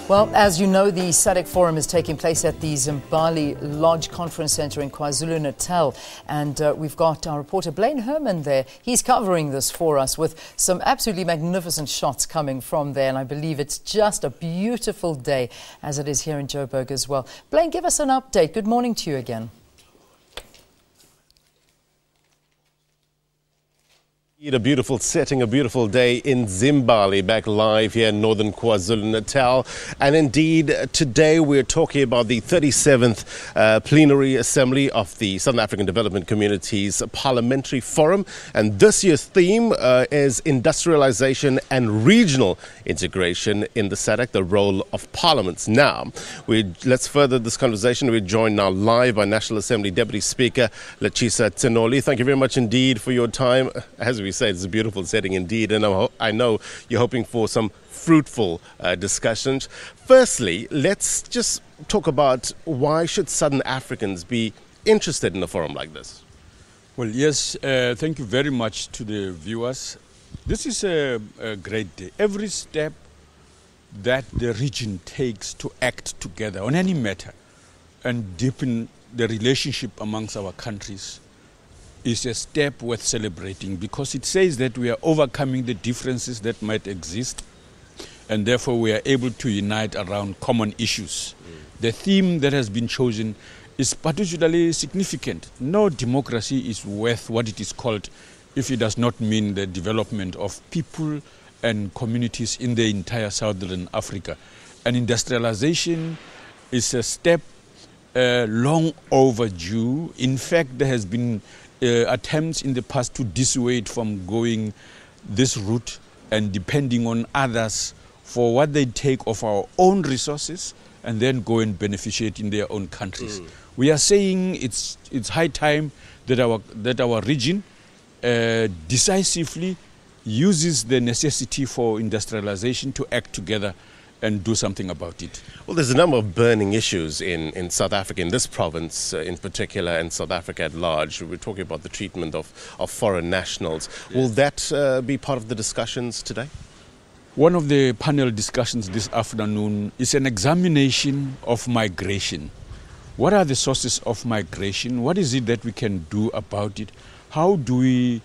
Well, as you know, the SADC Forum is taking place at the Zimbali Lodge Conference Centre in KwaZulu-Natal. And we've got our reporter Blain Herman there. He's covering this for us with some absolutely magnificent shots coming from there. And I believe it's just a beautiful day, as it is here in Joburg as well. Blain, give us an update. Good morning to you again. A beautiful setting, a beautiful day in Zimbali, back live here in northern KwaZulu-Natal. And indeed, today we're talking about the 37th Plenary Assembly of the Southern African Development Community's Parliamentary Forum. And this year's theme is industrialization and regional integration in the SADC, the role of parliaments. Now, let's further this conversation. We're joined now live by National Assembly Deputy Speaker Lechesa Tsenoli. Thank you very much indeed for your time. As we say, it's a beautiful setting indeed, and I know you're hoping for some fruitful discussions. Firstly, let's just talk about why should Southern Africans be interested in a forum like this? Well, yes, thank you very much to the viewers. This is a great day. Every step that the region takes to act together on any matter and deepen the relationship amongst our countries is a step worth celebrating, because it says that we are overcoming the differences that might exist, and therefore we are able to unite around common issues. The theme that has been chosen is particularly significant. No democracy is worth what it is called if it does not mean the development of people and communities in the entire Southern Africa. And industrialization is a step long overdue. In fact, there has been attempts in the past to dissuade from going this route and depending on others for what they take of our own resources and then go and beneficiate in their own countries. We are saying it's high time that our region decisively uses the necessity for industrialization to act together and do something about it. Well, there's a number of burning issues in South Africa, in this province in particular, and South Africa at large. We're talking about the treatment of foreign nationals. Yes. Will that be part of the discussions today? One of the panel discussions this afternoon is an examination of migration. What are the sources of migration? What is it that we can do about it? How do we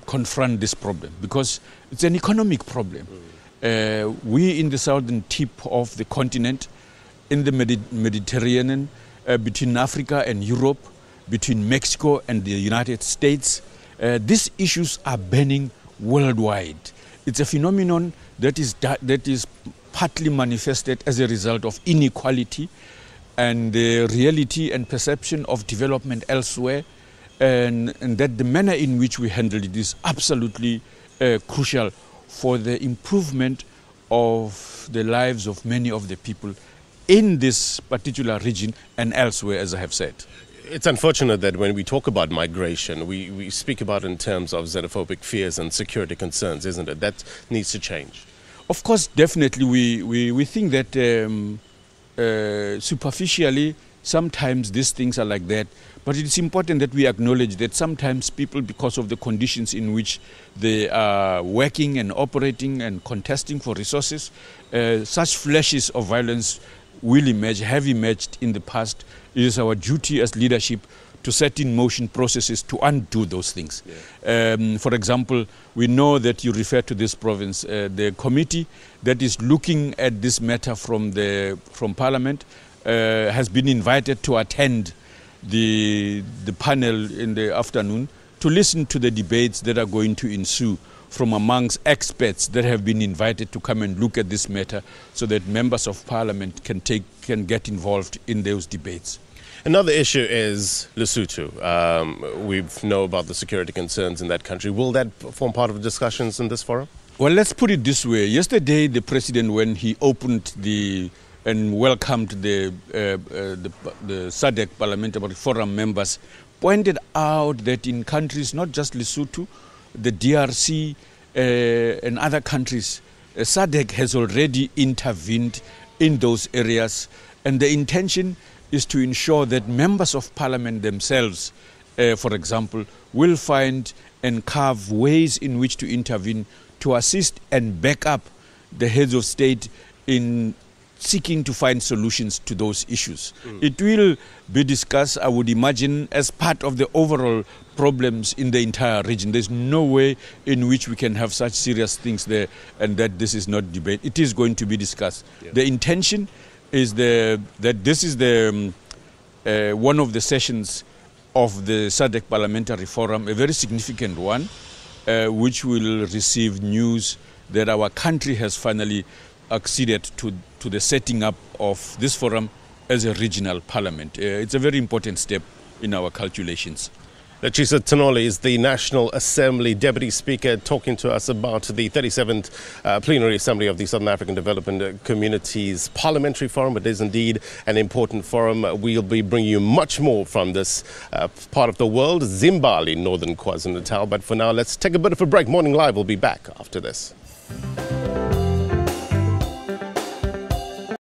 confront this problem? Because it's an economic problem. We in the southern tip of the continent, in the Mediterranean, between Africa and Europe, between Mexico and the United States, these issues are burning worldwide. It's a phenomenon that is partly manifested as a result of inequality and the reality and perception of development elsewhere, and that the manner in which we handle it is absolutely crucial for the improvement of the lives of many of the people in this particular region and elsewhere, as I have said. It's unfortunate that when we talk about migration, we speak about it in terms of xenophobic fears and security concerns, isn't it? That needs to change. Of course, definitely. We think that superficially, sometimes these things are like that. But it's important that we acknowledge that sometimes people, because of the conditions in which they are working and operating and contesting for resources, such flashes of violence have emerged in the past. It is our duty as leadership to set in motion processes to undo those things. Yeah. For example, we know that you refer to this province, the committee that is looking at this matter from Parliament has been invited to attend the panel in the afternoon to listen to the debates that are going to ensue from amongst experts that have been invited to come and look at this matter, so that members of Parliament can get involved in those debates. Another issue is Lesotho. We know about the security concerns in that country. Will that form part of the discussions in this forum? Well, let's put it this way. Yesterday, the president, when he opened and welcomed the SADC Parliamentary Forum members, pointed out that in countries, not just Lesotho, the DRC and other countries, SADC has already intervened in those areas, and the intention is to ensure that members of parliament themselves, for example, will find and carve ways in which to intervene to assist and back up the heads of state in seeking to find solutions to those issues. It will be discussed, I would imagine, as part of the overall problems in the entire region. There's no way in which we can have such serious things there and that this is not debate. It is going to be discussed. Yeah. The intention is that this is the one of the sessions of the SADC Parliamentary Forum, a very significant one, which will receive news that our country has finally acceded to the setting up of this forum as a regional parliament. It's a very important step in our calculations. Lechesa Tsenoli is the National Assembly Deputy Speaker, talking to us about the 37th Plenary Assembly of the Southern African Development Community's Parliamentary Forum. It is indeed an important forum. We'll be bringing you much more from this part of the world, Zimbali, northern KwaZulu-Natal. But for now, let's take a bit of a break. Morning Live will be back after this.